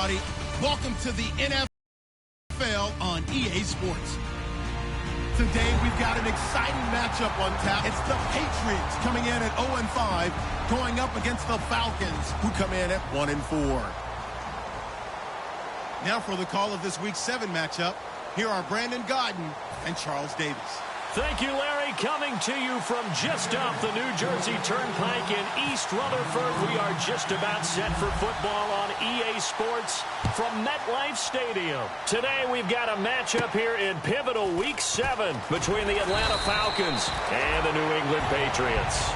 everybody. Welcome to the NFL on EA Sports. Today, we've got an exciting matchup on tap. It's the Patriots coming in at 0-5, going up against the Falcons, who come in at 1-4. Now for the call of this Week 7 matchup, here are Brandon Godden and Charles Davis. Thank you, Larry. Coming to you from just off the New Jersey Turnpike in East Rutherford. We are just about set for football on EA Sports from MetLife Stadium. Today we've got a matchup here in pivotal Week 7 between the Atlanta Falcons and the New England Patriots.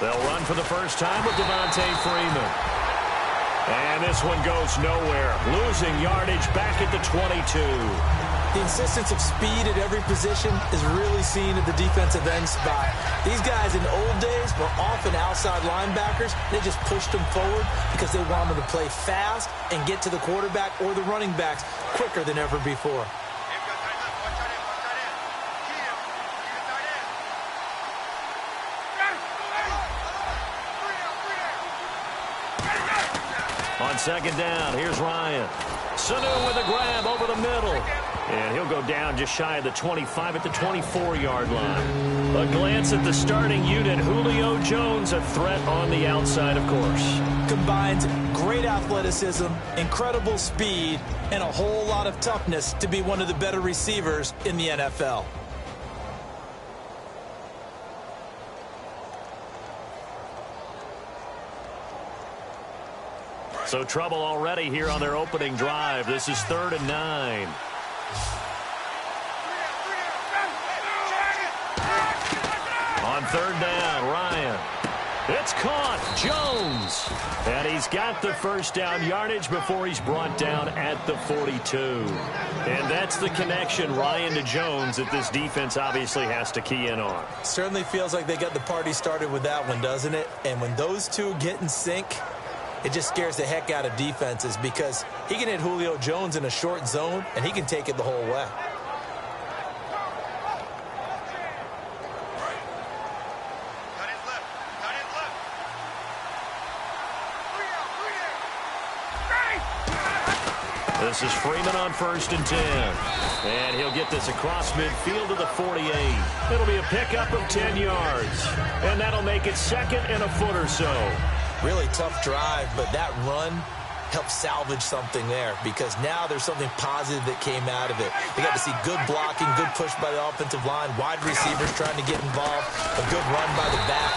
They'll run for the first time with Devontae Freeman. And this one goes nowhere. Losing yardage back at the 22. The insistence of speed at every position is really seen at the defensive end spot. These guys in the old days were often outside linebackers. They just pushed them forward because they wanted to play fast and get to the quarterback or the running backs quicker than ever before. On second down, here's Ryan. Sanu with a grab over the middle. And he'll go down just shy of the 25 at the 24-yard line. A glance at the starting unit. Julio Jones, a threat on the outside, of course. Combines great athleticism, incredible speed, and a whole lot of toughness to be one of the better receivers in the NFL. So trouble already here on their opening drive. This is 3rd and 9. On 3rd down, Ryan. It's caught. Jones. And he's got the first down yardage before he's brought down at the 42. And that's the connection, Ryan to Jones, that this defense obviously has to key in on. Certainly feels like they got the party started with that one, doesn't it? And when those two get in sync, it just scares the heck out of defenses because he can hit Julio Jones in a short zone, and he can take it the whole way. This is Freeman on 1st and 10. And he'll get this across midfield to the 48. It'll be a pickup of 10 yards. And that'll make it 2nd and a foot or so. Really tough drive, but that run helped salvage something there because now there's something positive that came out of it. They got to see good blocking, good push by the offensive line, wide receivers trying to get involved, a good run by the back,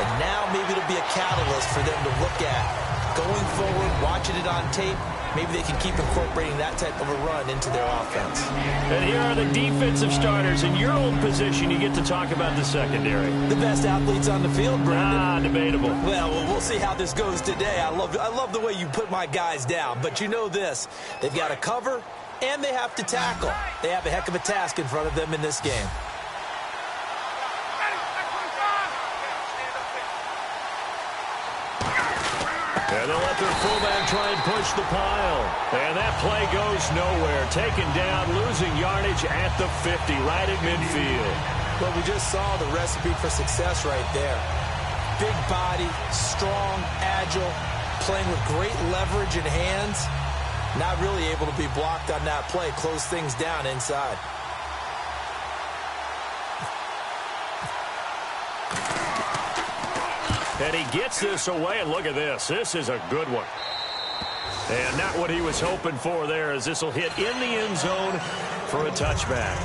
and now maybe it'll be a catalyst for them to look at going forward, watching it on tape. Maybe they can keep incorporating that type of a run into their offense. And here are the defensive starters. In your own position, you get to talk about the secondary. The best athletes on the field, Brandon. Debatable. Well, we'll see how this goes today. I love the way you put my guys down. But you know this. They've got to cover, and they have to tackle. They have a heck of a task in front of them in this game. And they'll let their fullback try and push the pile. And that play goes nowhere. Taken down, losing yardage at the 50, right at midfield. Well, we just saw the recipe for success right there. big body, strong, agile, playing with great leverage in hands. Not really able to be blocked on that play. Close things down inside. And he gets this away, and look at this. This is a good one. And not what he was hoping for there, as this will hit in the end zone for a touchback.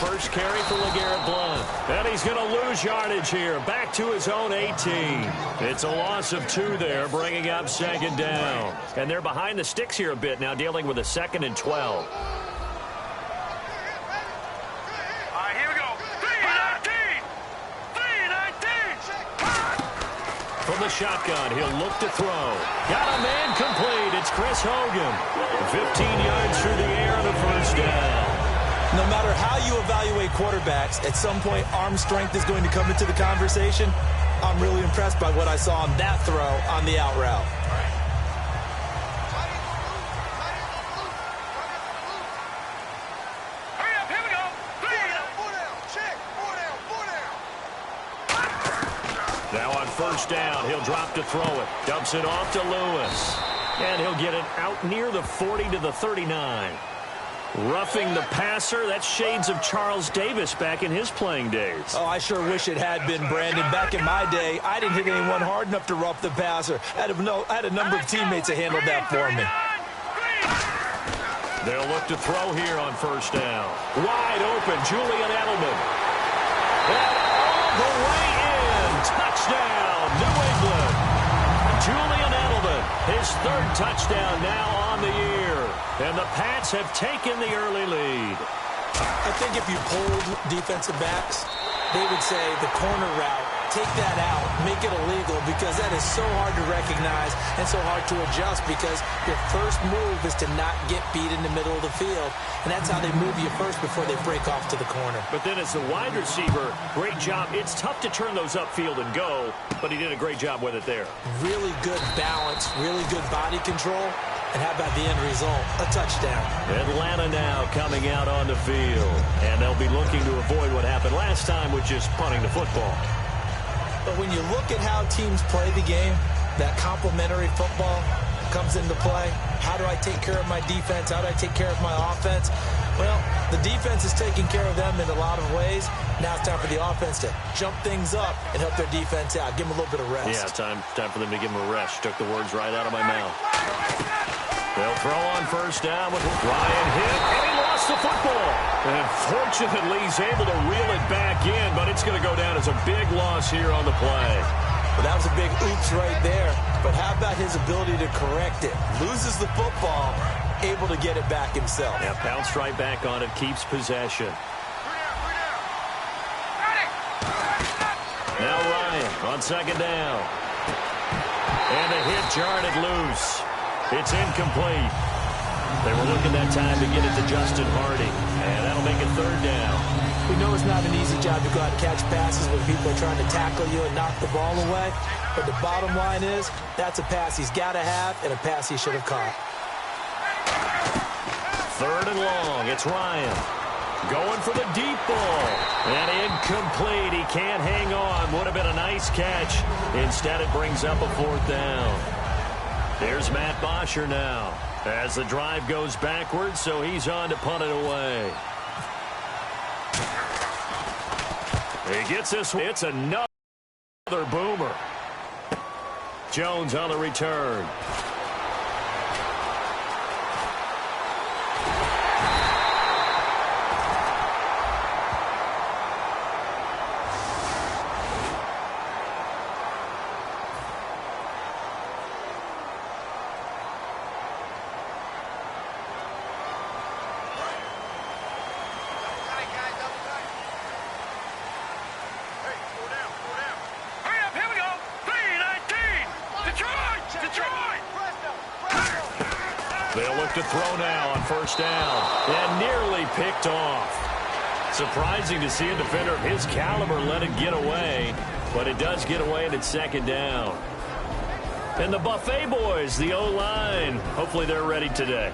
First carry for LeGarrette Blount. And he's going to lose yardage here. Back to his own 18. It's a loss of 2 there, bringing up second down. And they're behind the sticks here a bit now, dealing with a 2nd and 12. All right, here we go. 3-19. 3-19. From the shotgun, he'll look to throw. Got a man complete. It's Chris Hogan. 15 yards through the air and a first down. No matter how you evaluate quarterbacks, at some point arm strength is going to come into the conversation. I'm really impressed by what I saw on that throw on the out route. Hurry up, here we go. 4 down. Now on first down, he'll drop to throw it. Dumps it off to Lewis. And he'll get it out near the 40 to the 39. Roughing the passer, that's shades of Charles Davis back in his playing days. Oh, I sure wish it had been, Brandon. Back in my day, I didn't hit anyone hard enough to rough the passer. I had a number of teammates that handled that for me. They'll look to throw here on first down. Wide open, Julian Edelman. And all the way in. Touchdown, New England. Julian Edelman, his 3rd touchdown now on the year. And the Pats have taken the early lead. I think if you polled defensive backs, they would say the corner route, take that out, make it illegal, because that is so hard to recognize and so hard to adjust, because your first move is to not get beat in the middle of the field. And that's how they move you first before they break off to the corner. But then as the wide receiver, great job. It's tough to turn those upfield and go, but he did a great job with it there. Really good balance, really good body control. And how about the end result? A touchdown. Atlanta now coming out on the field. And they'll be looking to avoid what happened last time, which is punting the football. But when you look at how teams play the game, that complementary football comes into play. How do I take care of my defense? How do I take care of my offense? Well, the defense is taking care of them in a lot of ways. Now it's time for the offense to jump things up and help their defense out. Give them a little bit of rest. Yeah, time for them to give them a rest. Took the words right out of my mouth. They'll throw on first down with Ryan hit, and he lost the football. And fortunately, he's able to reel it back in, but it's going to go down as a big loss here on the play. Well, that was a big oops right there. But how about his ability to correct it? Loses the football, able to get it back himself. Yeah, bounced right back on it, keeps possession. Now Ryan on second down. And the hit jarred it loose. It's incomplete. They were looking that time to get it to Justin Hardy. And that'll make it third down. We know it's not an easy job to go out and catch passes when people are trying to tackle you and knock the ball away. But the bottom line is, that's a pass he's got to have and a pass he should have caught. Third and long. It's Ryan. Going for the deep ball. And incomplete. He can't hang on. Would have been a nice catch. Instead, it brings up a fourth down. There's Matt Bosher now as the drive goes backwards, so he's on to punt it away. He gets this. It's another boomer. Jones on the return. They'll look to throw now on first down. And nearly picked off. Surprising to see a defender of his caliber let it get away, but it does get away and it's second down. And the Buffet boys, the O-line, hopefully they're ready today.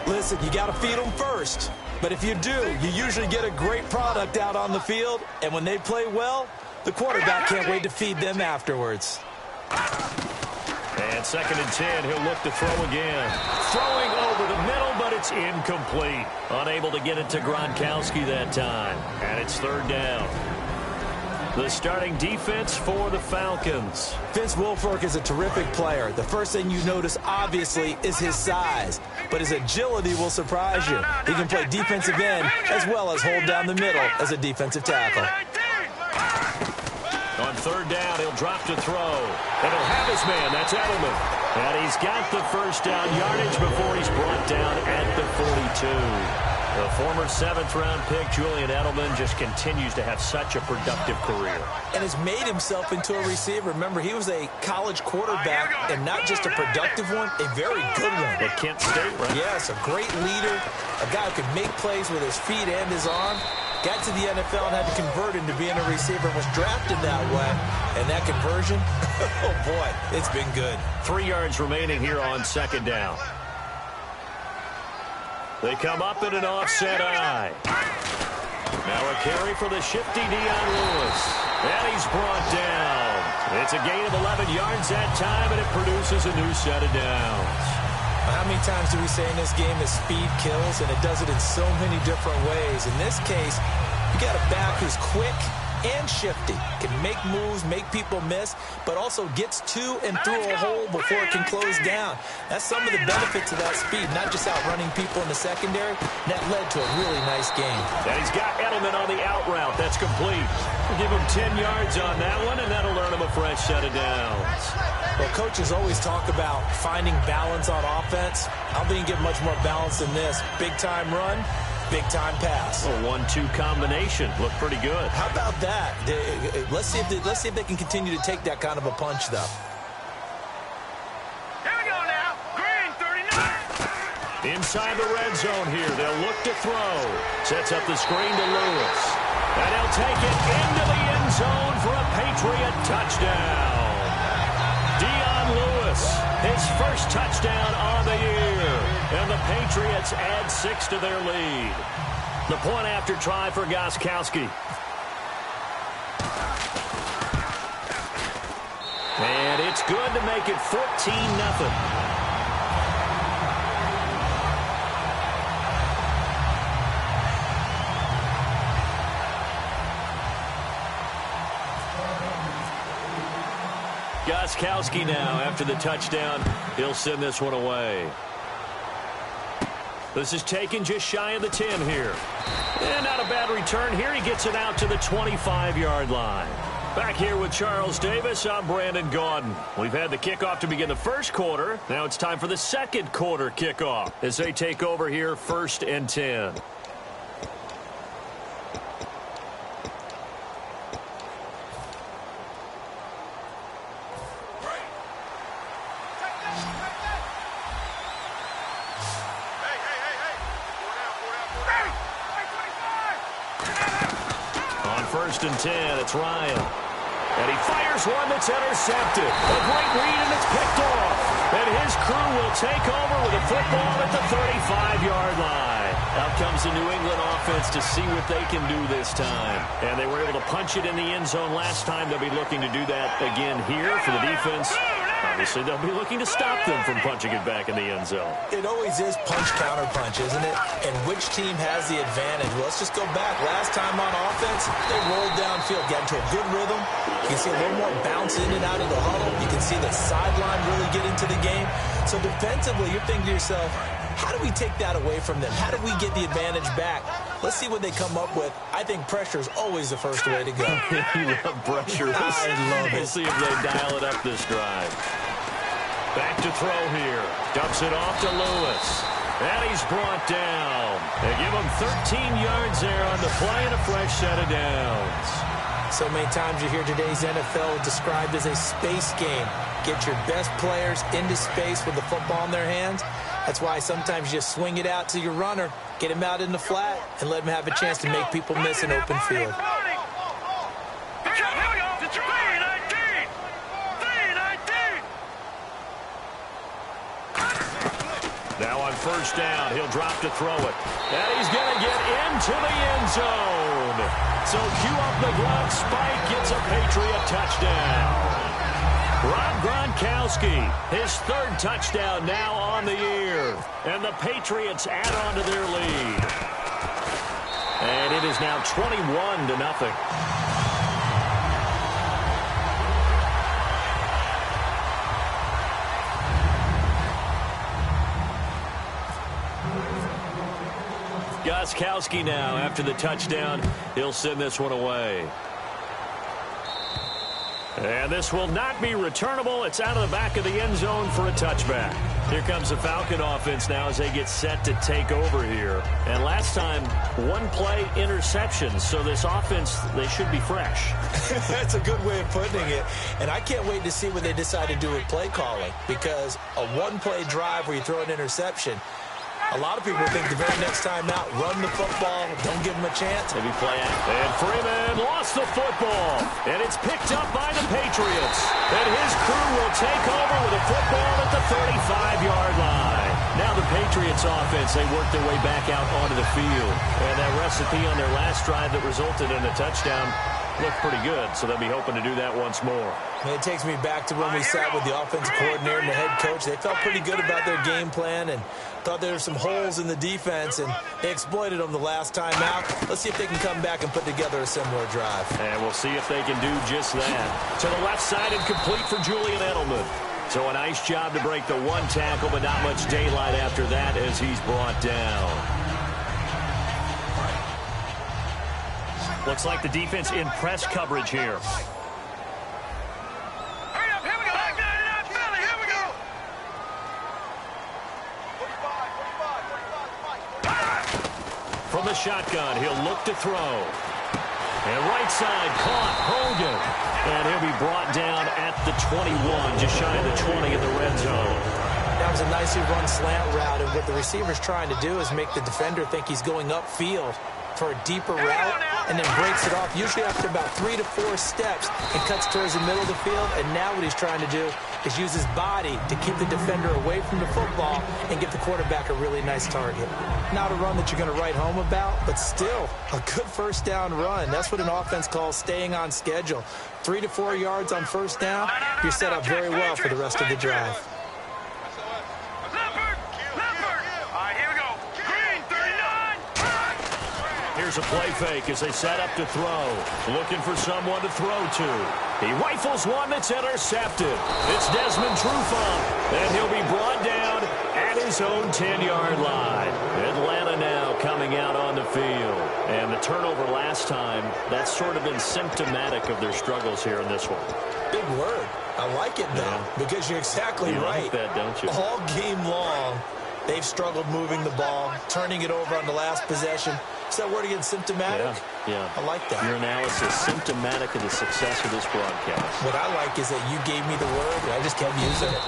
Listen, you got to feed them first. But if you do, you usually get a great product out on the field. And when they play well, the quarterback can't wait to feed them afterwards. And second and 10, he'll look to throw again. Throwing over the middle, but it's incomplete. Unable to get it to Gronkowski that time. And it's third down. The starting defense for the Falcons. Vince Wilfork is a terrific player. The first thing you notice, obviously, is his size. But his agility will surprise you. He can play defensive end as well as hold down the middle as a defensive tackle. On third down, he'll drop to throw. And he'll have his man. That's Edelman. And he's got the first down yardage before he's brought down at the 42. The former seventh-round pick, Julian Edelman, just continues to have such a productive career. And has made himself into a receiver. Remember, he was a college quarterback, and not just a productive one, a very good one. At Kent State, right? Yes, a great leader, a guy who could make plays with his feet and his arm. Got to the NFL and had to convert into being a receiver and was drafted that way. And that conversion, oh boy, it's been good. 3 yards remaining here on second down. They come up in an offset eye. Now a carry for the shifty Dion Lewis. And he's brought down. It's a gain of 11 yards that time, and it produces a new set of downs. How many times do we say in this game that speed kills, and it does it in so many different ways? In this case, you got a back who's quick and shifty, can make moves, make people miss, but also gets to and through a hole before it can close down. That's some of the benefits of that speed, not just outrunning people in the secondary. That led to a really nice game. And he's got Edelman on the out route. That's complete. We'll give him 10 yards on that one, and that'll earn him a fresh set of downs. Well, coaches always talk about finding balance on offense. I don't think you get much more balance than this. Big-time run, big-time pass. A 1-2 combination. Looked pretty good. How about that? Let's see if they can continue to take that kind of a punch, though. Here we go now. Green 39. Inside the red zone here. They'll look to throw. Sets up the screen to Lewis. And he'll take it into the end zone for a Patriot touchdown. Dion Lewis, his first touchdown on the year. And the Patriots add 6 to their lead. The point after try for Gronkowski. And it's good to make it 14-0. Gronkowski now, after the touchdown, he'll send this one away. This is taken just shy of the 10 here. And not a bad return here. He gets it out to the 25-yard line. Back here with Charles Davis, I'm Brandon Gaudin. We've had the kickoff to begin the first quarter. Now it's time for the second quarter kickoff as they take over here, 1st and 10. On 1st and 10, it's Ryan. And he fires one that's intercepted. A great read, and it's picked off. And his crew will take over with a football at the 35-yard line. Out comes the New England offense to see what they can do this time. And they were able to punch it in the end zone last time. They'll be looking to do that again here for the defense. Obviously, they'll be looking to stop them from punching it back in the end zone. It always is punch-counter-punch, isn't it? And which team has the advantage? Well, let's just go back. Last time on offense, they rolled downfield, got into a good rhythm. You can see a little more bounce in and out of the huddle. You can see the sideline really get into the game. So defensively, you're thinking to yourself, how do we take that away from them? How do we get the advantage back? Let's see what they come up with. I think pressure is always the first way to go. You love pressure. I love it. We'll see if they dial it up this drive. Back to throw here. Dumps it off to Lewis. And he's brought down. They give him 13 yards there on the play and a fresh set of downs. So many times you hear today's NFL described as a space game. Get your best players into space with the football in their hands. That's why sometimes you just swing it out to your runner, get him out in the flat, and let him have a chance to make people miss an open field. Now on first down, he'll drop to throw it. And he's going to get into the end zone. So cue up the Gronk spike, gets a Patriot touchdown. Rob Gronkowski, his third touchdown now on the year. And the Patriots add on to their lead. And it is now 21-0. Gronkowski now, after the touchdown, he'll send this one away. And this will not be returnable. It's out of the back of the end zone for a touchback. Here comes the Falcon offense now as they get set to take over here. And last time, one play interception. So this offense, they should be fresh. That's a good way of putting it. And I can't wait to see what they decide to do with play calling. Because a one-play drive where you throw an interception, a lot of people think the very next time out, run the football, don't give them a chance. Maybe play out. And Freeman lost the football. And it's picked up by the Patriots. And his crew will take over with a football at the 35-yard line. Now the Patriots offense, they work their way back out onto the field. And that recipe on their last drive that resulted in a touchdown looked pretty good, so they'll be hoping to do that once more. And it takes me back to when we sat with the offensive coordinator and the head coach. They felt pretty good about their game plan and thought there were some holes in the defense, and they exploited them the last time out. Let's see if they can come back and put together a similar drive. And we'll see if they can do just that. To the left side and complete for Julian Edelman. So a nice job to break the one tackle, but not much daylight after that as he's brought down. Looks like the defense in press coverage here. Hurry up, here we go. Back 99 Philly, here we go. 45. From the shotgun, he'll look to throw. And right side, caught Hogan. And he'll be brought down at the 21, just shy of the 20 in the red zone. That was a nicely run slant route, and what the receiver's trying to do is make the defender think he's going upfield for a deeper route, and then breaks it off, usually after about 3 to 4 steps, and cuts towards the middle of the field. And now what he's trying to do is use his body to keep the defender away from the football and give the quarterback a really nice target. Not a run that you're going to write home about, but still a good first down run. That's what an offense calls staying on schedule. 3 to 4 yards on first down, you're set up very well for the rest of the drive. Here's a play fake as they set up to throw. Looking for someone to throw to. He rifles one that's intercepted. It's Desmond Trufant, and he'll be brought down at his own 10-yard line. Atlanta now coming out on the field. And the turnover last time, that's sort of been symptomatic of their struggles here in this one. Big word. I like it, though, because you're exactly right. Like that, don't you? All game long, they've struggled moving the ball, turning it over on the last possession. Is that word again, symptomatic? Yeah. I like that. Your analysis, symptomatic of the success of this broadcast. What I like is that you gave me the word, and I just kept using it.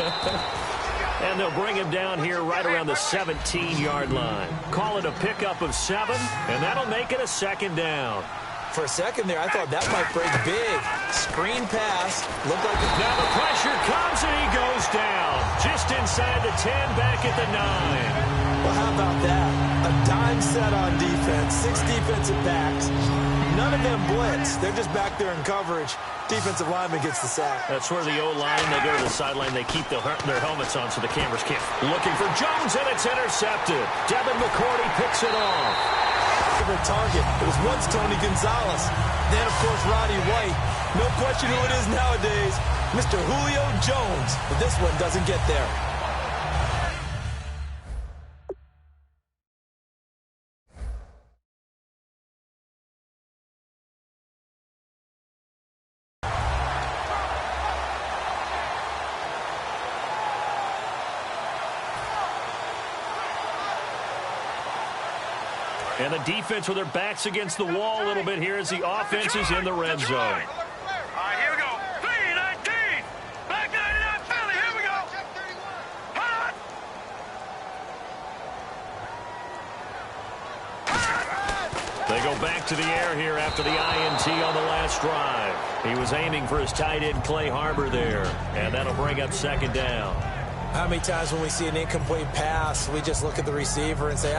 And they'll bring him down here right around the 17-yard line. Call it a pickup of 7, and that'll make it a second down. For a second there, I thought that might break big. Screen pass. Looked like it. Now the pressure comes, and he goes down. Just inside the 10, back at the 9. Well, how about that? A dime set on defense, 6 defensive backs. None of them blitz. They're just back there in coverage. Defensive lineman gets the sack. That's where the O-line, they go to the sideline, they keep their helmets on so the cameras can't. Looking for Jones, and it's intercepted. Devin McCourty picks it off. The target. It was once Tony Gonzalez. Then, of course, Roddy White. No question who it is nowadays. Mr. Julio Jones. But this one doesn't get there. And the defense with their backs against the wall a little bit here as the offense is in the red zone. All right, here we go. 3-19. Back 99 Philly, here we go. Hot. go back to the air here after the INT on the last drive. He was aiming for his tight end, Clay Harbor, there. And that'll bring up second down. How many times when we see an incomplete pass, we just look at the receiver and say,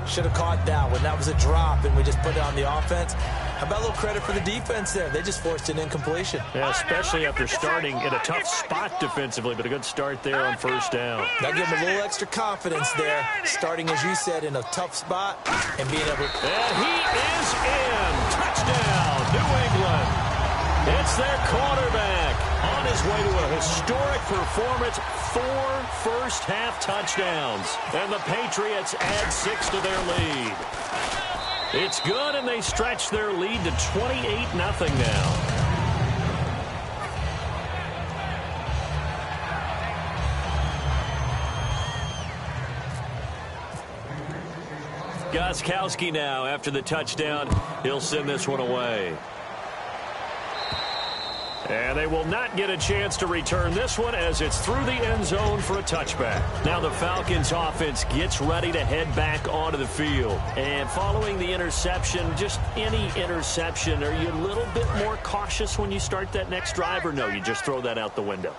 should have caught that one. That was a drop, and we just put it on the offense. How about a little credit for the defense there? They just forced an incompletion. Yeah, especially after starting in a tough spot defensively, but a good start there on first down. That gave them a little extra confidence there, starting, as you said, in a tough spot and being able to... And he is in. Touchdown, New England. It's their quarterback on his way to a historic performance, 4 first-half touchdowns. And the Patriots add 6 to their lead. It's good, and they stretch their lead to 28-0 now. Gostkowski now after the touchdown. He'll send this one away. And they will not get a chance to return this one as it's through the end zone for a touchback. Now the Falcons offense gets ready to head back onto the field. And following the interception, just any interception, are you a little bit more cautious when you start that next drive, or no, you just throw that out the window?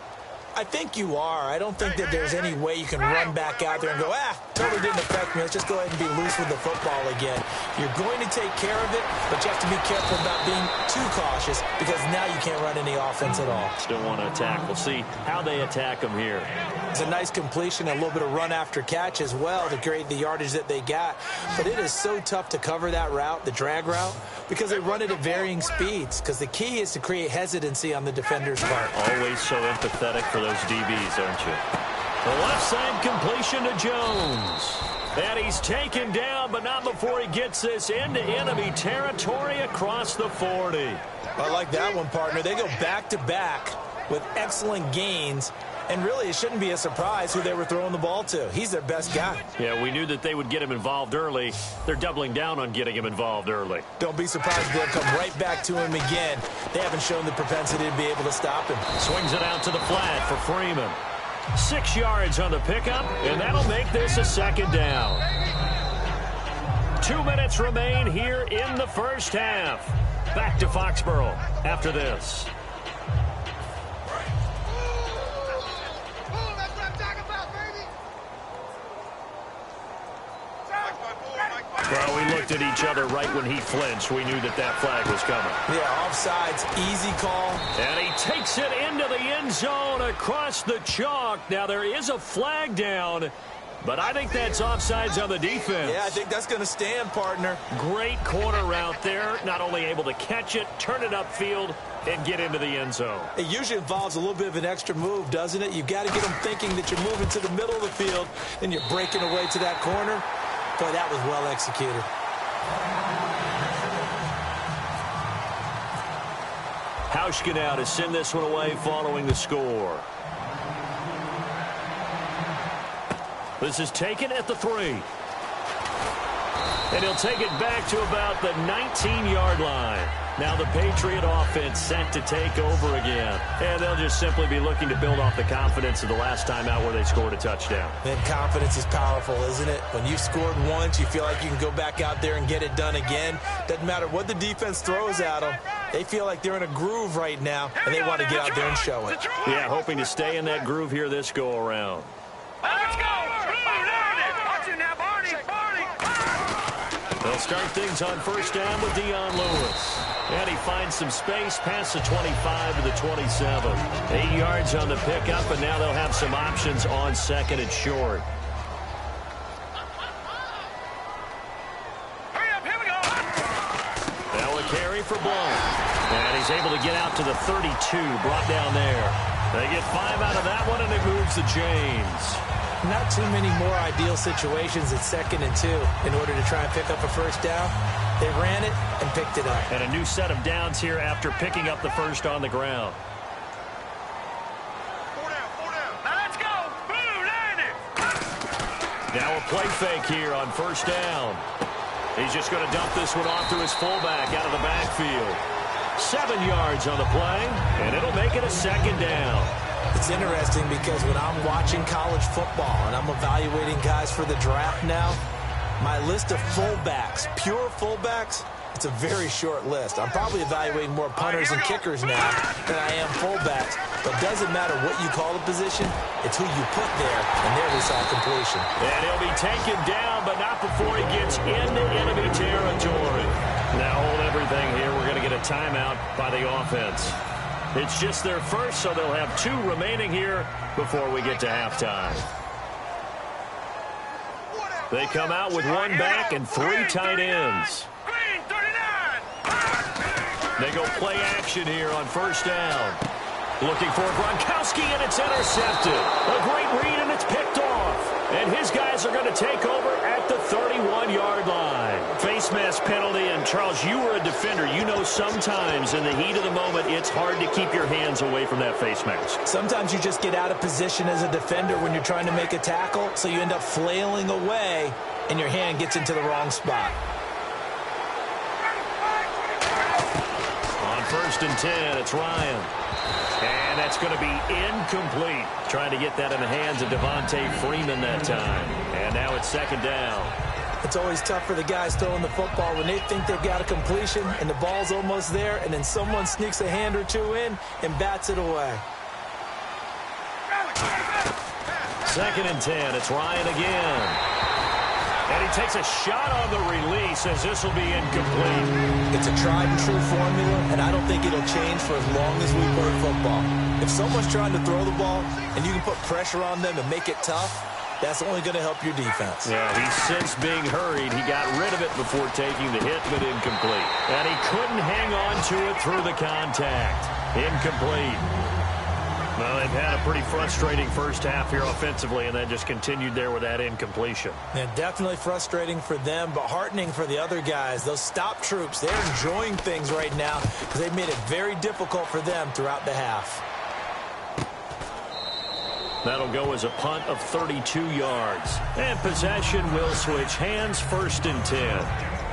I think you are. I don't think that there's any way you can run back out there and go, totally didn't affect me. Let's just go ahead and be loose with the football again. You're going to take care of it, but you have to be careful about being too cautious because now you can't run any offense at all. Still want to attack. We'll see how they attack them here. It's a nice completion, a little bit of run after catch as well to create the yardage that they got. But it is so tough to cover that route, the drag route, because they run it at varying speeds. Because the key is to create hesitancy on the defender's part. Always so empathetic for those DBs, aren't you? The left side completion to Jones. And he's taken down, but not before he gets this into enemy territory across the 40. I like that one, partner. They go back-to-back with excellent gains. And really, it shouldn't be a surprise who they were throwing the ball to. He's their best guy. Yeah, we knew that they would get him involved early. They're doubling down on getting him involved early. Don't be surprised if they'll come right back to him again. They haven't shown the propensity to be able to stop him. Swings it out to the flat for Freeman. 6 yards on the pickup, and that'll make this a second down. 2 minutes remain here in the first half. Back to Foxborough after this. Well, we looked at each other right when he flinched. We knew that that flag was coming. Yeah, offsides, easy call. And he takes it into the end zone across the chalk. Now, there is a flag down, but I think that's offsides on the defense. Yeah, I think that's going to stand, partner. Great corner route there. Not only able to catch it, turn it upfield, and get into the end zone. It usually involves a little bit of an extra move, doesn't it? You've got to get them thinking that you're moving to the middle of the field, and you're breaking away to that corner. Boy, that was well executed. Hauschka now to send this one away following the score. This is taken at the 3. And he'll take it back to about the 19-yard line. Now the Patriot offense set to take over again. And they'll just simply be looking to build off the confidence of the last time out where they scored a touchdown. Man, confidence is powerful, isn't it? When you've scored once, you feel like you can go back out there and get it done again. Doesn't matter what the defense throws at them. They feel like they're in a groove right now, and they want to get out there and show it. Yeah, hoping to stay in that groove here this go-around. Let's go! Watch it now, Barney! They'll start things on first down with Dion Lewis. And he finds some space past the 25 to the 27. 8 yards on the pickup, and now they'll have some options on second and short. Hurry up, here we go! Now a carry for Blount. And he's able to get out to the 32, brought down there. They get 5 out of that one, and it moves to James. Not too many more ideal situations at 2nd and 2 in order to try and pick up a first down. They ran it and picked it up. And a new set of downs here after picking up the first on the ground. 4 down. Now let's go! Boom, land it! Now a play fake here on first down. He's just going to dump this one off to his fullback out of the backfield. 7 yards on the play, and it'll make it a second down. It's interesting because when I'm watching college football and I'm evaluating guys for the draft now, my list of fullbacks, pure fullbacks, It's a very short list. I'm probably evaluating more punters and kickers now than I am fullbacks. But it doesn't matter what you call the position. It's who you put there, and there we saw completion. And he'll be taken down, but not before he gets into enemy territory. Now hold everything here. We're going to get a timeout by the offense. It's just their first, so they'll have 2 remaining here before we get to halftime. They come out with 1 back and 3 tight ends. They go play action here on first down. Looking for Gronkowski, and it's intercepted. A great read, and it's picked off. And his guys are going to take over at the 31-yard line. Face mask penalty, and Charles, you were a defender. You know sometimes in the heat of the moment, it's hard to keep your hands away from that face mask. Sometimes you just get out of position as a defender when you're trying to make a tackle, so you end up flailing away, and your hand gets into the wrong spot. On 1st and 10, it's Ryan. And that's going to be incomplete. Trying to get that in the hands of Devontae Freeman that time. And now it's 2nd down. It's always tough for the guys throwing the football when they think they've got a completion and the ball's almost there, and then someone sneaks a hand or 2 in and bats it away. 2nd and 10, it's Ryan again. And he takes a shot on the release as this will be incomplete. It's a tried-and-true formula, and I don't think it'll change for as long as we play football. If someone's trying to throw the ball and you can put pressure on them and make it tough, that's only going to help your defense. Yeah, he's since being hurried. He got rid of it before taking the hit, but incomplete. And he couldn't hang on to it through the contact. Incomplete. Well, they've had a pretty frustrating first half here offensively, and then just continued there with that incompletion. Yeah, definitely frustrating for them, but heartening for the other guys. Those stop troops, they're enjoying things right now because they've made it very difficult for them throughout the half. That'll go as a punt of 32 yards. And possession will switch hands, 1st and 10.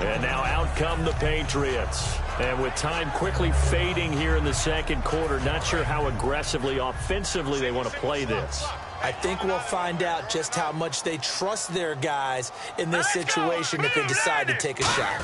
And now out come the Patriots. And with time quickly fading here in the 2nd quarter, not sure how aggressively, offensively they want to play this. I think we'll find out just how much they trust their guys in this situation if they decide to take a shot.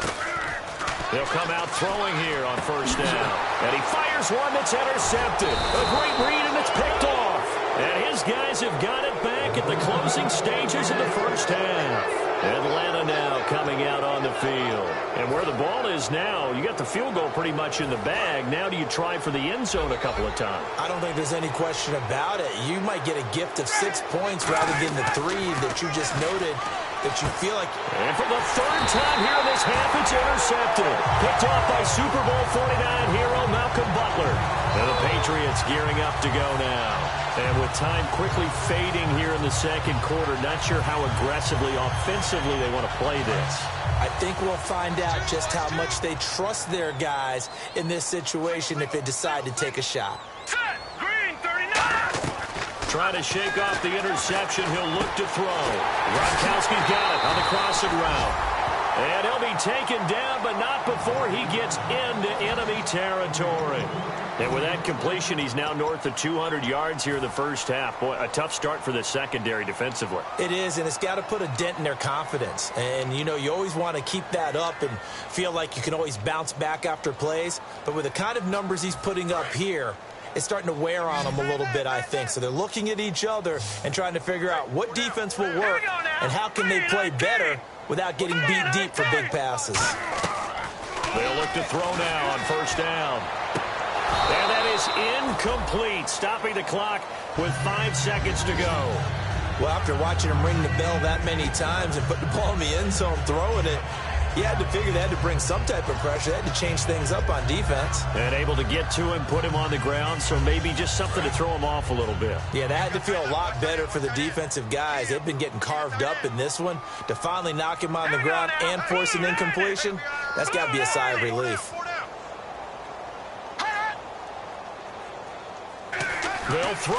They'll come out throwing here on 1st down. And he fires one that's intercepted. A great read, and it's picked off. And his guys have got it back at the closing stages of the first half. Atlanta now coming out on the field. And where the ball is now, you got the field goal pretty much in the bag. Now do you try for the end zone a couple of times? I don't think there's any question about it. You might get a gift of 6 points rather than the 3 that you just noted that you feel like. And for the 3rd time here in this half, it's intercepted. Picked off by Super Bowl 49 hero Malcolm Butler. And the Patriots gearing up to go now. And with time quickly fading here in the 2nd quarter, not sure how aggressively, offensively they want to play this. I think we'll find out just how much they trust their guys in this situation if they decide to take a shot. Set. Green 39. Trying to shake off the interception. He'll look to throw. Gronkowski's got it on the crossing route. And he'll be taken down, but not before he gets into enemy territory. And with that completion, he's now north of 200 yards here in the first half. Boy, a tough start for the secondary defensively. It is, and it's got to put a dent in their confidence. And, you know, you always want to keep that up and feel like you can always bounce back after plays. But with the kind of numbers he's putting up here, it's starting to wear on them a little bit, I think. So they're looking at each other and trying to figure out what defense will work and how can they play better without getting beat deep for big passes. They'll look to throw now on 1st down. And that is incomplete, stopping the clock with 5 seconds to go. Well, after watching him ring the bell that many times and put the ball in the end zone, throwing it, you had to figure they had to bring some type of pressure. They had to change things up on defense. And able to get to him, put him on the ground, so maybe just something to throw him off a little bit. Yeah, that had to feel a lot better for the defensive guys. They've been getting carved up in this one. To finally knock him on the ground and force an incompletion, that's got to be a sigh of relief. They'll throw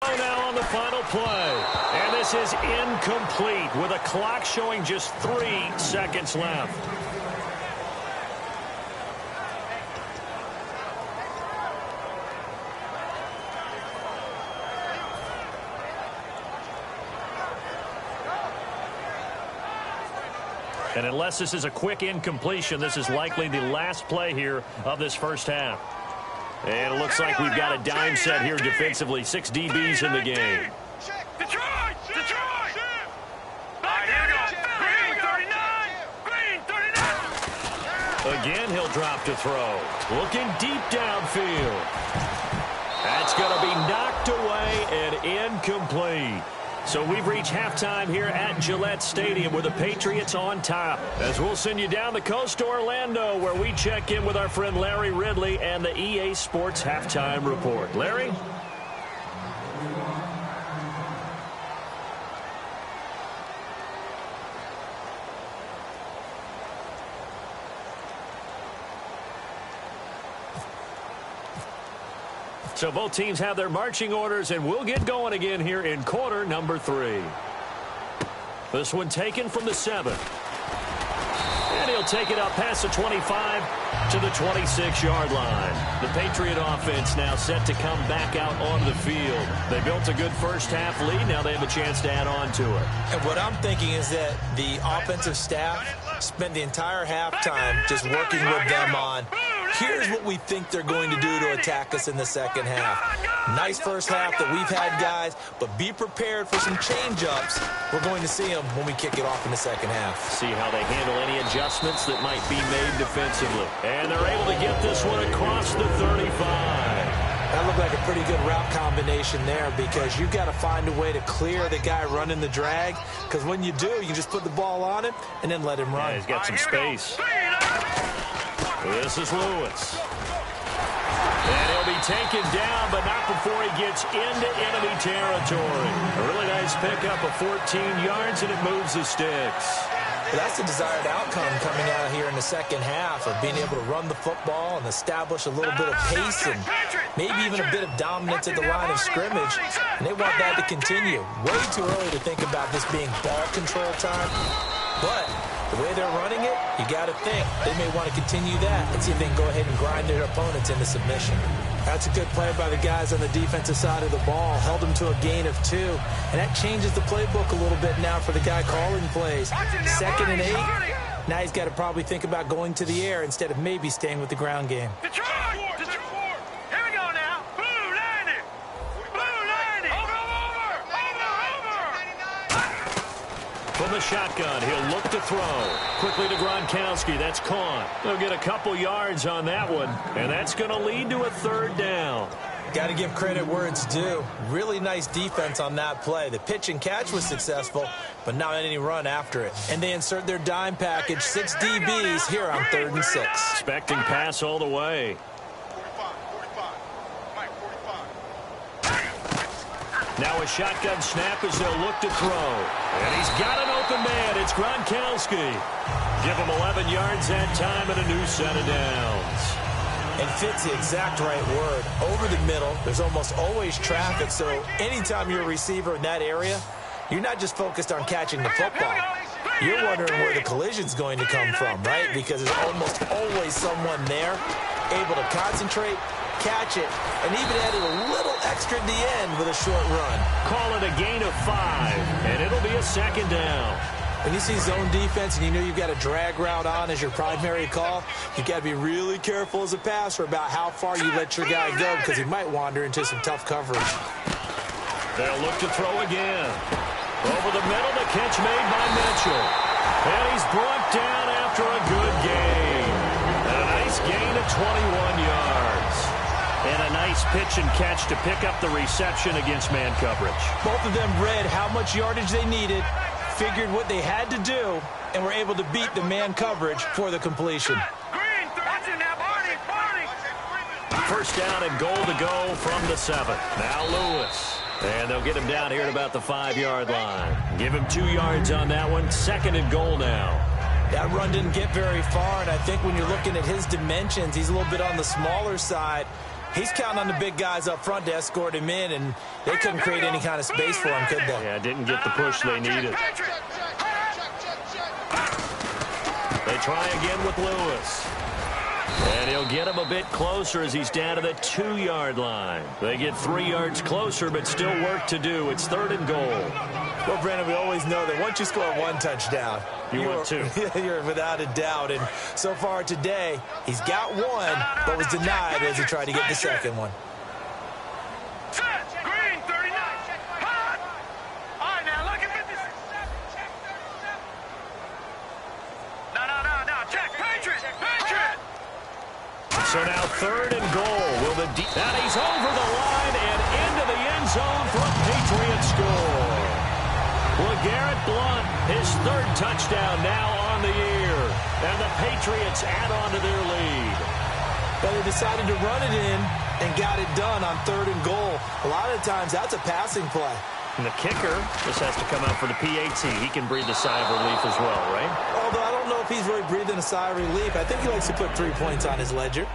now on the final play. And this is incomplete with a clock showing just 3 seconds left. And unless this is a quick incompletion, this is likely the last play here of this first half. And it looks like we've got a dime set here defensively. 6 DBs in the game. Detroit! Detroit! Here we go. Green 39! Green 39! Again, he'll drop to throw. Looking deep downfield. That's going to be knocked away and incomplete. So we've reached halftime here at Gillette Stadium with the Patriots on top. As we'll send you down the coast to Orlando, where we check in with our friend Larry Ridley and the EA Sports Halftime Report. Larry? So both teams have their marching orders, and we'll get going again here in quarter number 3. This one taken from the 7. And he'll take it up past the 25 to the 26-yard line. The Patriot offense now set to come back out on the field. They built a good first-half lead. Now they have a chance to add on to it. And what I'm thinking is that the offensive staff spent the entire halftime just working with them on, here's what we think they're going to do to attack us in the second half. Nice first half that we've had, guys, but be prepared for some change-ups. We're going to see them when we kick it off in the second half. See how they handle any adjustments that might be made defensively. And they're able to get this one across the 35. That looked like a pretty good route combination there, because you've got to find a way to clear the guy running the drag, because when you do, you can just put the ball on him and then let him run. Yeah, he's got some space. This is Lewis. And he'll be taken down, but not before he gets into enemy territory. A really nice pickup of 14 yards, and it moves the sticks. But that's the desired outcome coming out here in the second half, of being able to run the football and establish a little bit of pace and maybe even a bit of dominance at the line of scrimmage. And they want that to continue. Way too early to think about this being ball control time. But the way they're running it, you got to think they may want to continue that and see if they can go ahead and grind their opponents into submission. That's a good play by the guys on the defensive side of the ball. Held them to a gain of 2. And that changes the playbook a little bit now for the guy calling plays. 2nd and 8. Now he's got to probably think about going to the air instead of maybe staying with the ground game. Detroit! Detroit! Here we go now. Blue 90! Blue 90! Over! From the shotgun, he'll look to throw. Quickly to Gronkowski. That's caught. They'll get a couple yards on that one, and that's going to lead to a 3rd down. Got to give credit where it's due. Really nice defense on that play. The pitch and catch was successful, but not any run after it. And they insert their dime package, 6 DBs here on 3rd and 6. Expecting pass all the way. 45. Now a shotgun snap as they'll look to throw. And he's got an open man. It's Gronkowski. Give him 11 yards that time and a new set of downs. And fit's the exact right word. Over the middle, there's almost always traffic, so anytime you're a receiver in that area, you're not just focused on catching the football. You're wondering where the collision's going to come from, right? Because there's almost always someone there able to concentrate, catch it, and even added a little extra at the end with a short run. Call it a gain of 5, and it'll be a 2nd down. When you see zone defense and you know you've got a drag route on as your primary call, you've got to be really careful as a passer about how far you let your guy go, because he might wander into some tough coverage. They'll look to throw again. Over the middle, the catch made by Mitchell. And he's brought down after a good gain. And a nice gain of 21 yards. And a nice pitch and catch to pick up the reception against man coverage. Both of them read how much yardage they needed, figured what they had to do, and were able to beat the man coverage for the completion. Green, watch it now, Barney! 1st down and goal to go from the 7. Now Lewis. And they'll get him down here at about the 5-yard line. Give him 2 yards on that one. 2nd and goal now. That run didn't get very far, and I think when you're looking at his dimensions, he's a little bit on the smaller side. He's counting on the big guys up front to escort him in, and they couldn't create any kind of space for him, could they? Yeah, didn't get the push they needed. They try again with Lewis. And he'll get him a bit closer as he's down to the 2-yard line. They get 3 yards closer, but still work to do. It's 3rd and goal. Well, Brandon, we always know that once you score one touchdown, you're 2. You're without a doubt. And so far today, he's got one, but was denied as he tried to get the second one. Green, 39. Hot. All right, now look at this. No. Check. Patriot. So now 3rd and goal. And he's over the line and into the end zone for a Patriot score. LeGarrette Blount, his 3rd touchdown now on the year. And the Patriots add on to their lead. But they decided to run it in and got it done on 3rd and goal. A lot of times, that's a passing play. And the kicker just has to come out for the PAT. He can breathe a sigh of relief as well, right? Although I don't know if he's really breathing a sigh of relief. I think he likes to put 3 points on his ledger.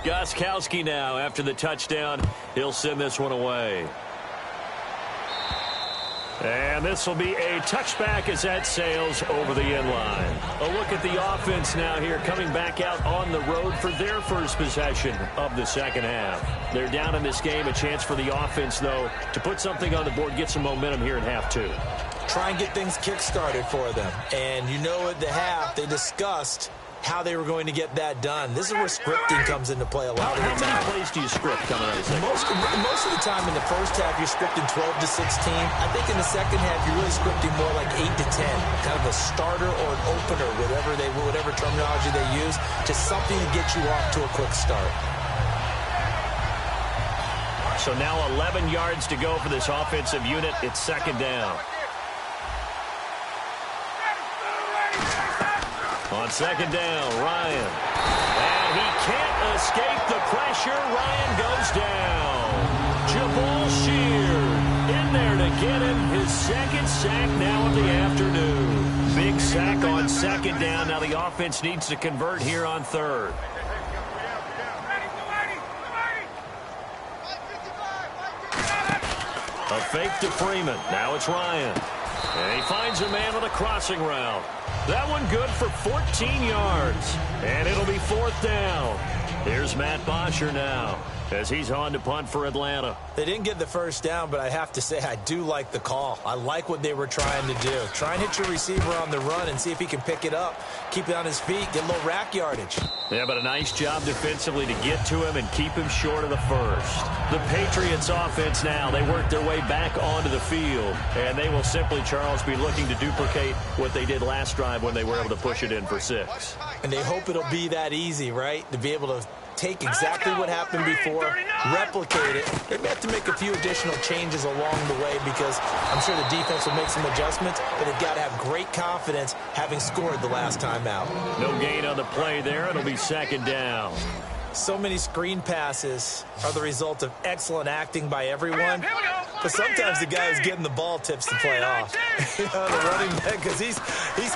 Gostkowski now, after the touchdown, he'll send this one away. And this will be a touchback as that sails over the end line. A look at the offense now here, coming back out on the road for their first possession of the second half. They're down in this game. A chance for the offense, though, to put something on the board, get some momentum here in half 2. Try and get things kick-started for them. And you know at the half, they discussed how they were going to get that done. This is where scripting comes into play a lot of the time. How many plays do you script coming out of the second? Most of the time in the first half, you're scripting 12 to 16. I think in the second half, you're really scripting more like 8 to 10. Kind of a starter or an opener, whatever terminology they use, just something to get you off to a quick start. So now 11 yards to go for this offensive unit. It's 2nd down. On 2nd down, Ryan. And he can't escape the pressure. Ryan goes down. Jabal Sheard in there to get him his 2nd sack now of the afternoon. Big sack on 2nd down. Now the offense needs to convert here on 3rd. A fake to Freeman. Now it's Ryan. And he finds a man on a crossing route. That one good for 14 yards. And it'll be 4th down. Here's Matt Bosher now as he's on to punt for Atlanta. They didn't get the first down, but I have to say I do like the call. I like what they were trying to do. Try and hit your receiver on the run and see if he can pick it up. Keep it on his feet, get a little rack yardage. Yeah, but a nice job defensively to get to him and keep him short of the first. The Patriots offense now, they work their way back onto the field, and they will simply, Charles, be looking to duplicate what they did last drive when they were able to push it in for 6. And they hope it'll be that easy, right? To be able to take exactly what happened before, replicate it. They may have to make a few additional changes along the way because I'm sure the defense will make some adjustments, but they've got to have great confidence having scored the last time out. No gain on the play there. It'll be 2nd down. So many screen passes are the result of excellent acting by everyone, but sometimes the guy who's getting the ball tips the play off. The running back, because he's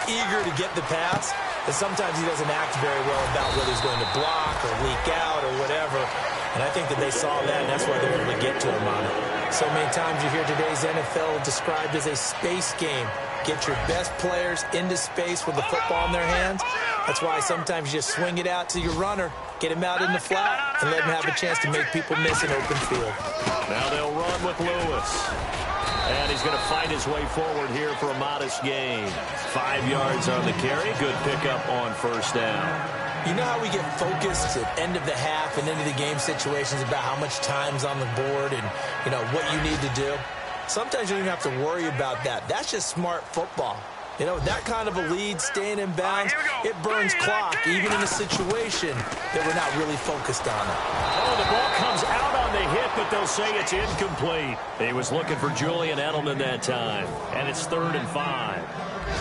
eager to get the pass, and sometimes he doesn't act very well about whether he's going to block or leak out or whatever. And I think that they saw that, and that's why they were able to get to him on it. So many times you hear today's NFL described as a space game. Get your best players into space with the football in their hands. That's why sometimes you just swing it out to your runner, get him out in the flat, and let him have a chance to make people miss an open field. Now they'll run with Lewis. And he's going to fight his way forward here for a modest gain. 5 yards on the carry. Good pickup on 1st down. You know how we get focused at end of the half and into the game situations about how much time's on the board and, you know, what you need to do? Sometimes you don't even have to worry about that. That's just smart football. You know, that kind of a lead, staying in bounds, it burns clock, even in a situation that we're not really focused on it. Oh, the ball comes out on the hit, but they'll say it's incomplete. He was looking for Julian Edelman that time, and it's 3rd and 5.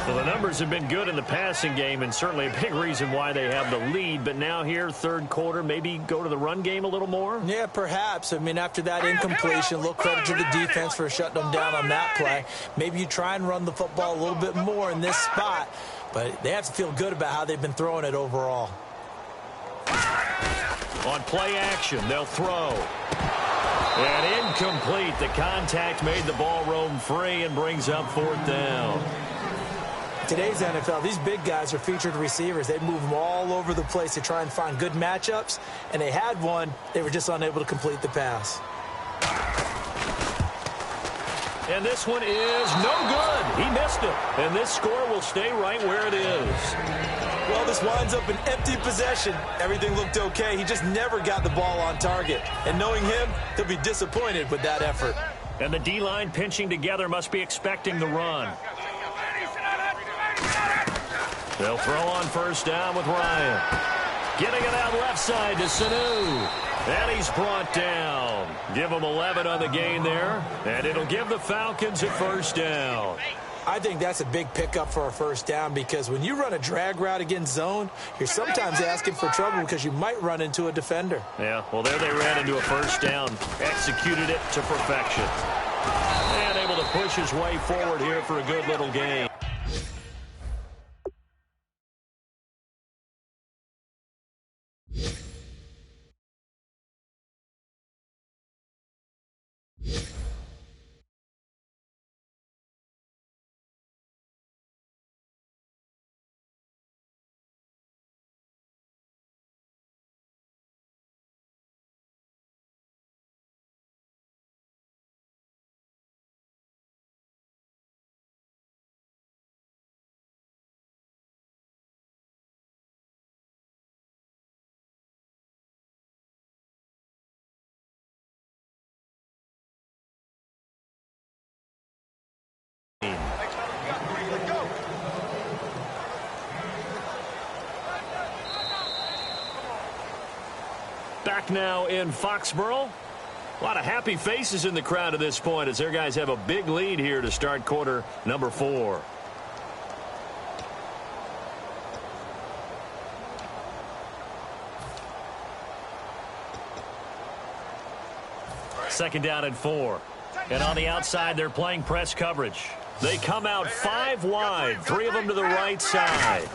Well, the numbers have been good in the passing game, and certainly a big reason why they have the lead. But now here, 3rd quarter, maybe go to the run game a little more? Yeah, perhaps. I mean, after that incompletion, a little credit to the defense for shutting them down on that play. Maybe you try and run the football a little bit more in this spot, but they have to feel good about how they've been throwing it overall. On play action, they'll throw. And incomplete. The contact made the ball roam free and brings up 4th down. Today's NFL, these big guys are featured receivers. They move them all over the place to try and find good matchups, and they had one. They were just unable to complete the pass. And this one is no good. He missed it. And this score will stay right where it is. Well, this winds up an empty possession. Everything looked okay. He just never got the ball on target. And knowing him, he'll be disappointed with that effort. And the D-line pinching together must be expecting the run. They'll throw on first down with Ryan. Getting it out left side to Sanu. And he's brought down. Give him 11 on the gain there. And it'll give the Falcons a first down. I think that's a big pickup for a first down because when you run a drag route against zone, you're sometimes asking for trouble because you might run into a defender. Yeah, well, there they ran into a first down. Executed it to perfection. And able to push his way forward here for a good little gain. Back now in Foxborough. A lot of happy faces in the crowd at this point as their guys have a big lead here to start quarter number 4. Second down and 4. And on the outside, they're playing press coverage. They come out 5 wide, 3 of them to the right side.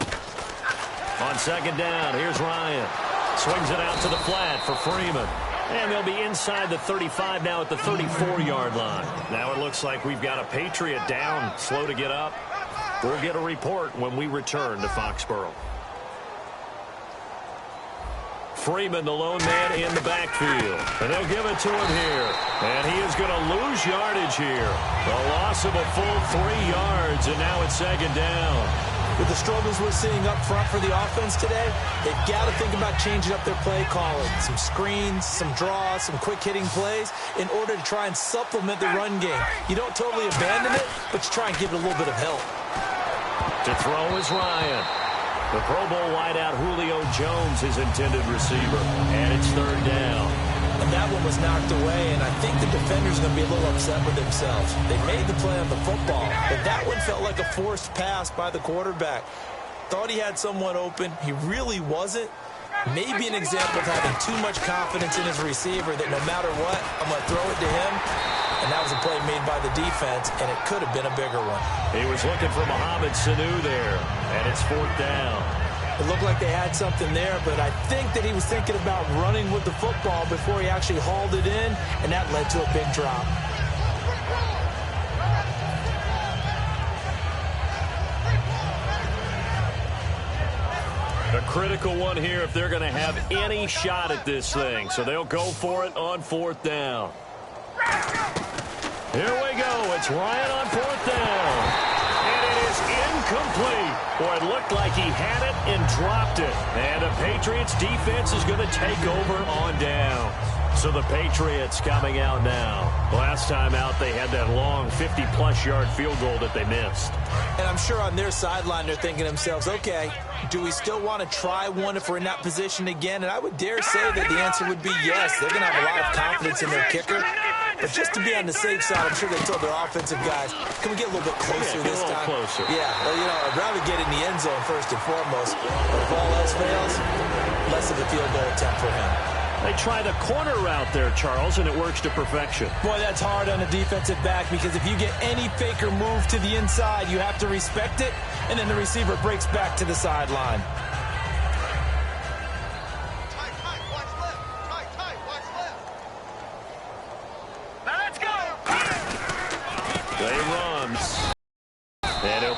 On second down, here's Ryan. Swings it out to the flat for Freeman. And they'll be inside the 35 now at the 34-yard line. Now it looks like we've got a Patriot down, slow to get up. We'll get a report when we return to Foxborough. Freeman, the lone man in the backfield. And they'll give it to him here. And he is going to lose yardage here. A loss of a full 3 yards, and now it's second down. With the struggles we're seeing up front for the offense today, they've got to think about changing up their play calling. Some screens, some draws, some quick-hitting plays in order to try and supplement the run game. You don't totally abandon it, but you try and give it a little bit of help. To throw is Ryan. The Pro Bowl wideout Julio Jones, his intended receiver. And it's third down. And that one was knocked away, and I think the defender's going to be a little upset with themselves. They made the play on the football, but that one felt like a forced pass by the quarterback. Thought he had someone open. He really wasn't. Maybe an example of having too much confidence in his receiver that no matter what, I'm going to throw it to him. And that was a play made by the defense, and it could have been a bigger one. He was looking for Mohamed Sanu there, and it's fourth down. It looked like they had something there, but I think that he was thinking about running with the football before he actually hauled it in, and that led to a big drop. A critical one here if they're going to have any shot at this thing, so they'll go for it on fourth down. Here we go. It's Ryan on fourth down. Incomplete. Boy, it looked like he had it and dropped it. And the Patriots defense is going to take over on down. So the Patriots coming out now. Last time out, they had that long 50-plus yard field goal that they missed. And I'm sure on their sideline, they're thinking to themselves, okay, do we still want to try one if we're in that position again? And I would dare say that the answer would be yes. They're going to have a lot of confidence in their kicker. But just to be on the safe side, I'm sure they told their offensive guys, can we get a little bit closer this time? Closer. Yeah, well, you know, I'd rather get in the end zone first and foremost. But if all else fails, less of a field goal attempt for him. They try the corner route there, Charles, and it works to perfection. Boy, that's hard on a defensive back because if you get any fake or move to the inside, you have to respect it, and then the receiver breaks back to the sideline.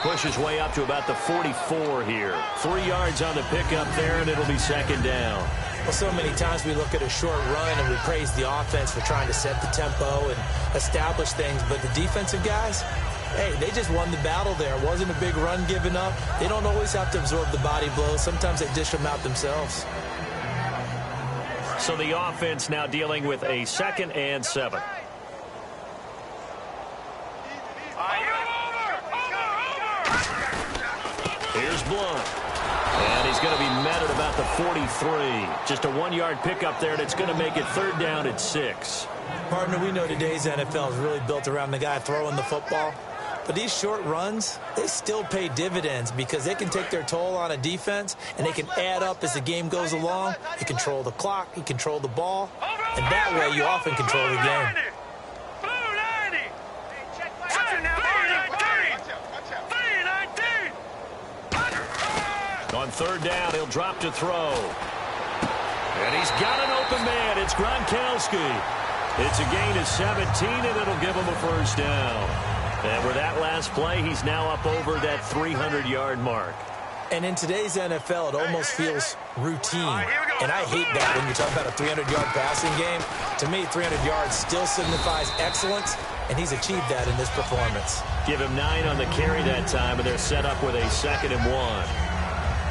Push his way up to about the 44 here. 3 yards on the pickup there, and it'll be second down. Well, so many times we look at a short run and we praise the offense for trying to set the tempo and establish things, but the defensive guys, hey, they just won the battle there. It wasn't a big run given up. They don't always have to absorb the body blows. Sometimes they dish them out themselves. So the offense now dealing with a 2nd and 7. Here's Blunt. And he's going to be met at about the 43. Just a 1-yard pickup there, and it's going to make it 3rd down at 6. Partner, we know today's NFL is really built around the guy throwing the football. But these short runs, they still pay dividends because they can take their toll on a defense, and they can add up as the game goes along. You control the clock, you control the ball, and that way you often control the game. On 3rd down, he'll drop to throw. And he's got an open man. It's Gronkowski. It's a gain of 17, and it'll give him a 1st down. And with that last play, he's now up over that 300-yard mark. And in today's NFL, it almost feels routine. And I hate that when you talk about a 300-yard passing game. To me, 300 yards still signifies excellence, and he's achieved that in this performance. Give him 9 on the carry that time, and they're set up with a 2nd and 1.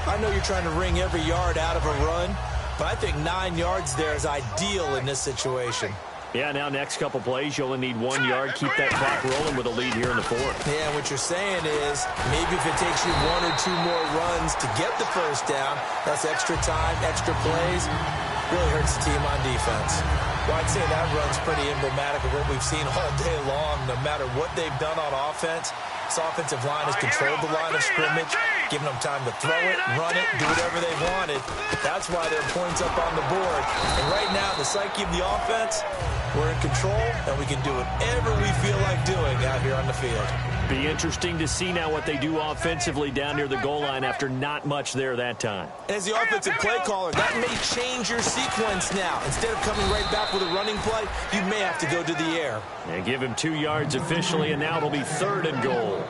I know you're trying to wring every yard out of a run, but I think 9 yards there is ideal in this situation. Yeah, now next couple plays, you only need 1 yard. Keep that clock rolling with a lead here in the 4th. Yeah, what you're saying is maybe if it takes you 1 or 2 more runs to get the 1st down, that's extra time, extra plays, really hurts the team on defense. Well, I'd say that run's pretty emblematic of what we've seen all day long. No matter what they've done on offense, this offensive line has controlled the line of scrimmage, giving them time to throw it, run it, do whatever they wanted. That's why there are points up on the board. And right now, the psyche of the offense, we're in control, and we can do whatever we feel like doing out here on the field. Be interesting to see now what they do offensively down near the goal line after not much there that time. As the offensive play caller, that may change your sequence now. Instead of coming right back with a running play, you may have to go to the air. And give him 2 yards officially, and now it'll be 3rd and goal.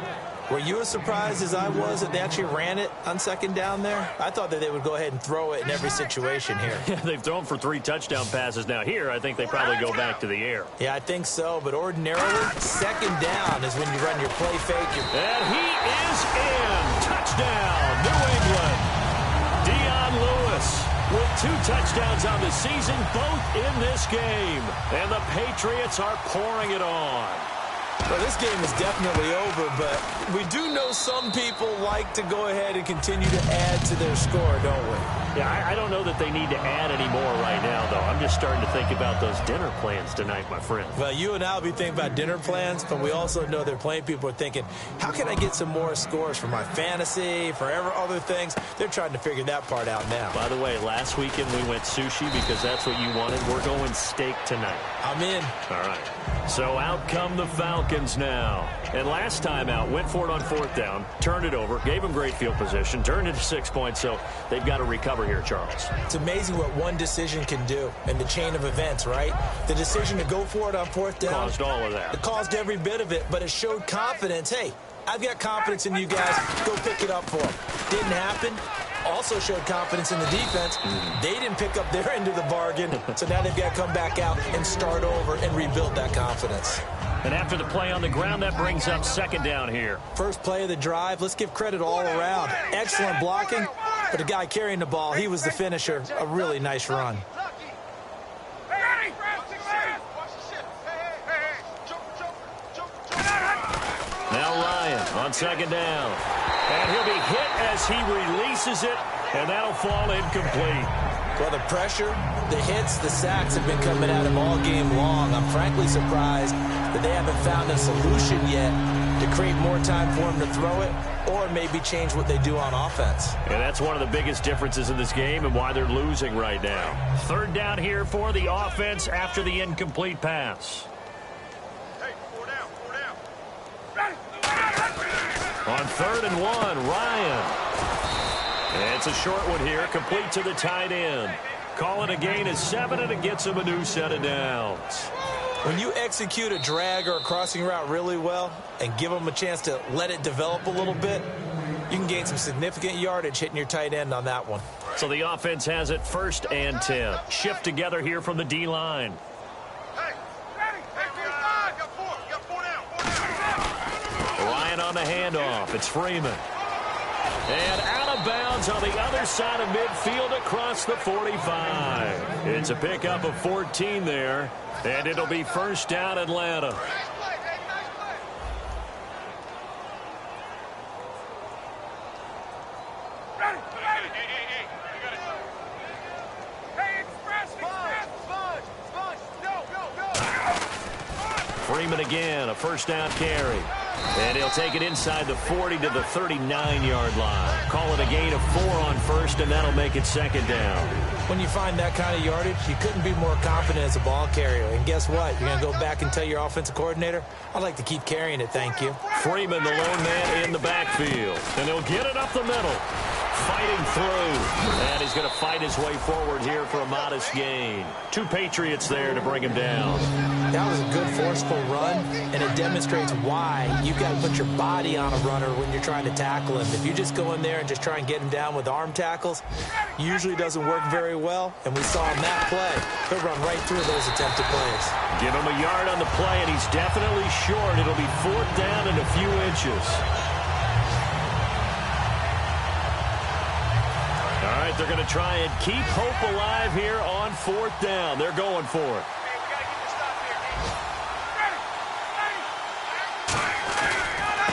Were you as surprised as I was that they actually ran it on 2nd down there? I thought that they would go ahead and throw it in every situation here. Yeah, they've thrown for 3 touchdown passes. Now here, I think they probably go back to the air. Yeah, I think so, but ordinarily, 2nd down is when you run your play fake. And he is in. Touchdown, New England. Dion Lewis with 2 touchdowns on the season, both in this game. And the Patriots are pouring it on. Well, this game is definitely over, but we do know some people like to go ahead and continue to add to their score, don't we? Yeah, I don't know that they need to add any more right now, though. I'm just starting to think about those dinner plans tonight, my friend. Well, you and I will be thinking about dinner plans, but we also know there are plenty of people who are thinking, how can I get some more scores for my fantasy, for other things? They're trying to figure that part out now. By the way, last weekend we went sushi because that's what you wanted. We're going steak tonight. I'm in. All right. So out come the Falcons now. And last time out, went for it on 4th down, turned it over, gave them great field position, turned it to 6 points, so they've got to recover here, Charles. It's amazing what one decision can do in the chain of events, right? The decision to go for it on 4th down. Caused all of that. It caused every bit of it, but it showed confidence. Hey, I've got confidence in you guys. Go pick it up for them. Didn't happen. Also showed confidence in the defense. They didn't pick up their end of the bargain, so now they've got to come back out and start over and rebuild that confidence. And after the play on the ground, that brings up 2nd down here. First play of the drive. Let's give credit all around. Excellent blocking, but the guy carrying the ball, he was the finisher. A really nice run. Now Ryan on 2nd down. And he'll be hit as he releases it, and that'll fall incomplete. Well, the pressure, the hits, the sacks have been coming at him all game long. I'm frankly surprised that they haven't found a solution yet to create more time for him to throw it or maybe change what they do on offense. And that's one of the biggest differences in this game and why they're losing right now. 3rd down here for the offense after the incomplete pass. On 3rd and 1, Ryan. And it's a short one here, complete to the tight end. Call it a gain of 7, and it gets him a new set of downs. When you execute a drag or a crossing route really well and give them a chance to let it develop a little bit, you can gain some significant yardage hitting your tight end on that one. So the offense has it 1st and 10. Shift together here from the D-line. Ryan on the handoff. It's Freeman. And out of bounds on the other side of midfield across the 45. It's a pickup of 14 there, and it'll be 1st down Atlanta. Freeman again, a 1st down carry. And he'll take it inside the 40 to the 39-yard line. Call it a gain of 4 on 1st, and that'll make it 2nd down. When you find that kind of yardage, you couldn't be more confident as a ball carrier. And guess what? You're going to go back and tell your offensive coordinator, I'd like to keep carrying it, thank you. Freeman, the lone man in the backfield. And he'll get it up the middle. Fighting through. And he's going to fight his way forward here for a modest gain. 2 Patriots there to bring him down. That was a good forceful run, and it demonstrates why you've got to put your body on a runner when you're trying to tackle him. If you just go in there and just try and get him down with arm tackles, usually doesn't work very well, and we saw him that play. He'll run right through those attempted plays. Give him a yard on the play, and he's definitely short. It'll be 4th down and a few inches. All right, they're going to try and keep hope alive here on 4th down. They're going for it.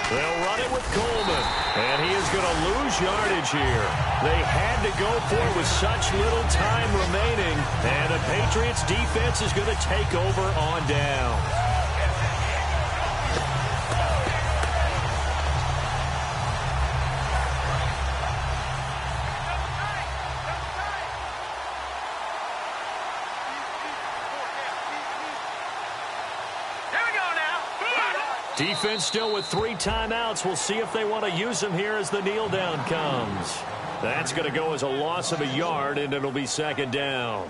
They'll run it with Coleman, and he is going to lose yardage here. They had to go for it with such little time remaining, and the Patriots defense is going to take over on down. Defense still with 3 timeouts. We'll see if they want to use them here as the kneel down comes. That's going to go as a loss of a yard, and it'll be 2nd down.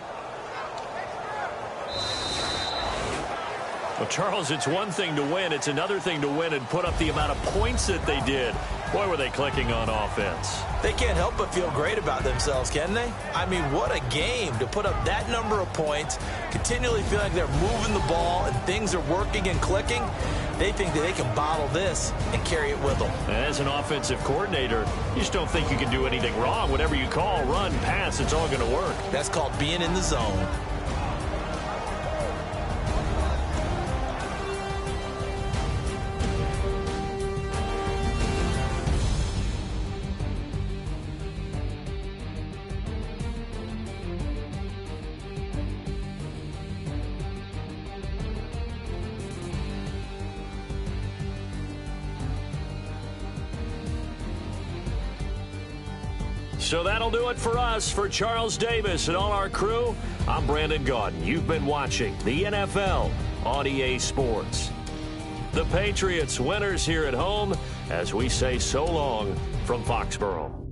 Well, Charles, it's one thing to win. It's another thing to win and put up the amount of points that they did. Boy, were they clicking on offense. They can't help but feel great about themselves, can they? I mean, what a game to put up that number of points, continually feel like they're moving the ball and things are working and clicking. They think that they can bottle this and carry it with them. As an offensive coordinator, you just don't think you can do anything wrong. Whatever you call, run, pass, it's all going to work. That's called being in the zone. So that'll do it for us. For Charles Davis and all our crew, I'm Brandon Gaudin. You've been watching the NFL on EA Sports. The Patriots winners here at home as we say so long from Foxborough.